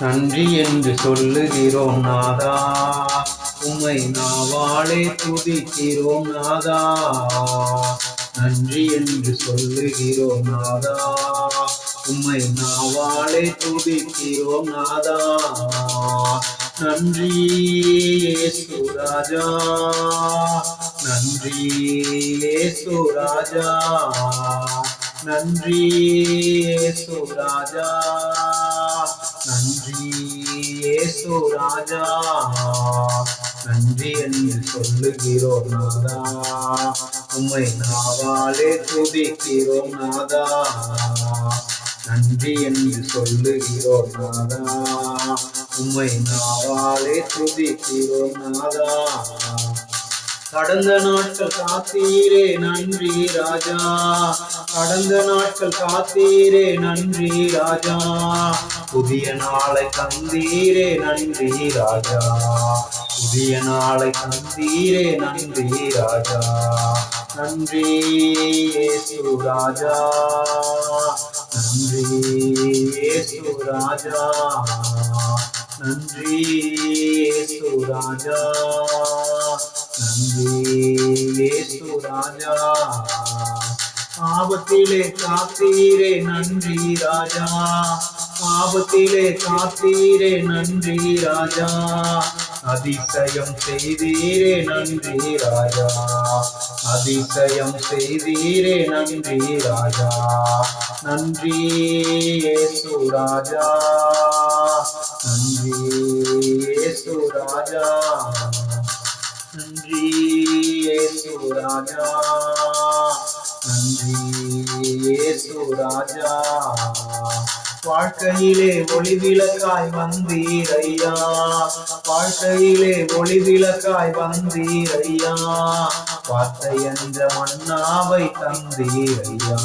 நன்றி என்று சொல்லுகிறோம் நாதா, உம்மை நாவாலே துதிக்கிறோம் நாதா. நன்றி என்று சொல்லுகிறோம் நாதா, உம்மை நாவாலே துதிக்கிறோம் நாதா. நன்றி இயேசு ராஜா, நன்றி இயேசு ராஜா, நன்றி இயேசு ராஜா, நன்றி இயேசு ராஜா. நன்றி என்று சொல்லுகிறோம் நாதா, உம்மை நாவாலே துதிக்கிறோம் நாதா. நன்றி என்று சொல்லுகிறோம் நாதா, உம்மை நாவாலே துதிக்கிறோம் நாதா. கடந்த நாட்கள் காத்தீரே நன்றி ராஜா, கடந்த நாட்கள் காத்தீரே நன்றி ராஜா. புதிய நாளை தந்தீரே நன்றி ராஜா, புதிய நாளை தந்தீரே நன்றி ராஜா. நன்றி இயேசு ராஜா, நன்றி இயேசு ராஜா, நன்றி இயேசு ராஜா, நன்றி இயேசு ராஜா. ஆபத்திலே காத்தீரே நன்றி ராஜா, ஆபத்திலே காத்தீரே நன்றி ராஜா. அதிசயம் செய்தீரே நன்றி ராஜா, அதிசயம் செய்தீரே நன்றி ராஜா. நன்றி இயேசு ராஜா, நன்றி இயேசு ராஜா, நன்றி இயேசு ராஜா, நன்றி இயேசு ராஜா. வாழ்க்கையிலே ஒளி விளக்காய் வந்தீர் ஐயா, வாழ்க்கையிலே ஒளி விளக்காய் வந்தீர் ஐயா. வார்த்தை என்ற மன்னாவை தந்தீர் ஐயா,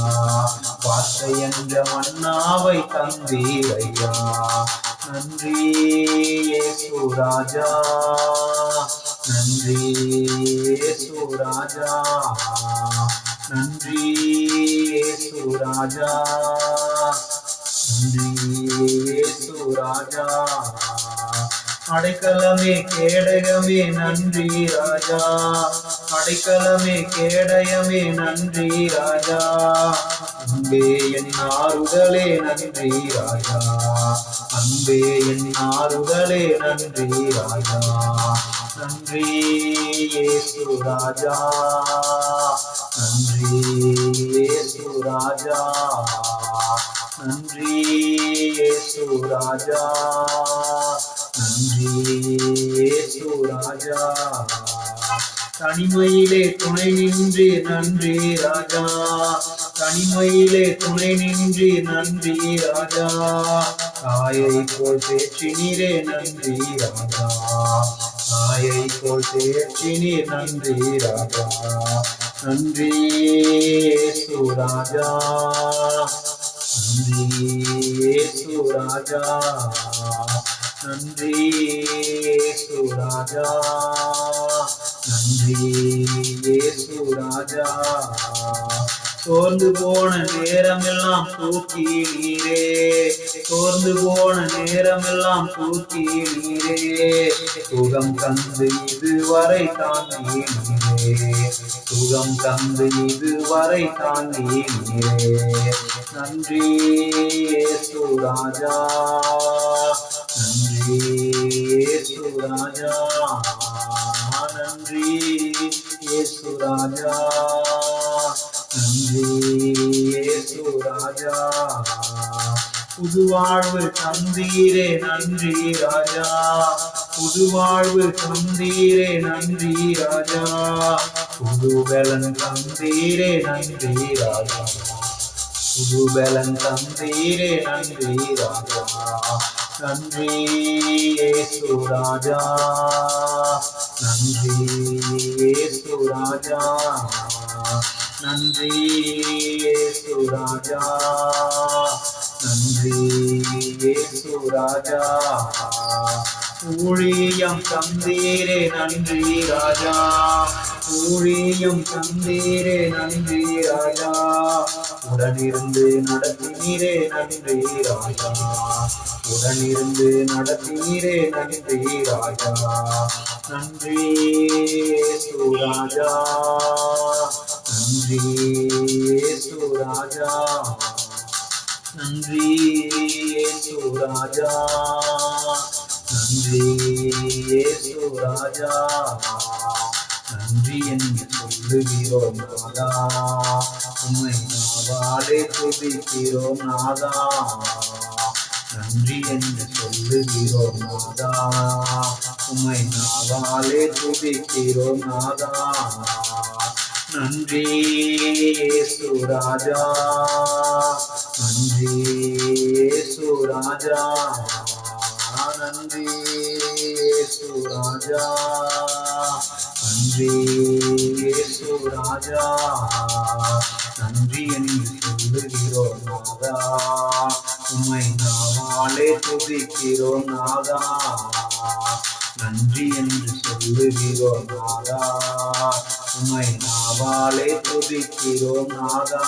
வார்த்தை என்ற மன்னாவை தந்தீர் ஐயா. நன்றி இயேசு ராஜா, நன்றி இயேசு ராஜா, நன்றி இயேசு ராஜா, நன்றி இயேசு ராஜா. அடைக்கலமே கேடயமே நன்றி ராஜா, அடைக்கலமே கேடயமே நன்றி ராஜா. அன்பே என் ஆறுதலே நன்றி ராஜா, அன்பே என் ஆறுதலே நன்றி ராஜா. நன்றி இயேசு ராஜா, நன்றி இயேசு ராஜா, நன்றி இயேசு ராஜா, நன்றி இயேசு ராஜா. தனிமையிலே துணை நின்று நன்றி ராஜா, தனிமையிலே துணை நின்று நன்றி ராஜா. தாயை போல் தேற்றினீரே நன்றி ராஜா, தாயை போல் தேற்றினீர் நன்றி ராஜா. நன்றி இயேசு ராஜா, நன்றி இயேசு ராஜா, நன்றி இயேசு ராஜா, நன்றி இயேசு ராஜா. சோர்ந்து போன நேரமெல்லாம் தூக்கி நீரே, சோர்ந்து போன நேரமெல்லாம் தூக்கி நீரே. சுகம் தந்து இதுவரை தாங்கி நீரே, சுகம் தந்து இதுவரை தாங்கி நீரே. நன்றி இயேசு ராஜா, நன்றி இயேசு ராஜா, நன்றி இயேசு ராஜா, நன்றி இயேசு ராஜா. புது வாழ்வு தந்தீரே நன்றி ராஜா, புது வாழ்வு தந்தீரே நன்றி ராஜா. புது பலன் தந்தீரே நன்றி ராஜா, புது பலன் தந்தீரே நன்றி ராஜா. நன்றி இயேசு ராஜா, நன்றி இயேசு ராஜா, நன்றி இயேசு ராஜா, நன்றி இயேசு ராஜா. ஊழியம் தந்தீரே நன்றி ராஜா, ஊழியம் தந்தீரே நன்றி ராஜா. உடனிருந்து நடத்தினீரே நன்றி ராஜா. உடனிருந்து நடத்தினீரே நன்றி ராஜா. நன்றி இயேசு ராஜா. நன்றி இயேசு ராஜா. நன்றி இயேசு ராஜா. நன்றி இயேசு ராஜா. நன்றி என்று சொல்லுகிறோம் நாதா. உம்மை நாவாலே துதிக்கிறோம் நாதா. நன்றி என்று சொல்லுகிறோம் நாதா. உம்மை நாவாலே துதிக்கிறோம் நாதா. நன்றி இயேசு ராஜா. நன்றி இயேசு ராஜா. நன்றி இயேசு ராஜா. நன்றி இயேசு ராஜா. நன்றி என்று சொல்லுகிறோம் நாதா. உம்மை நாவாலே துதிக்கிறோம் நாதா. நன்றி என்று சொல்லுகிறோம் நாதா. உம்மை நாவாலே துதிக்கிறோம் நாதா.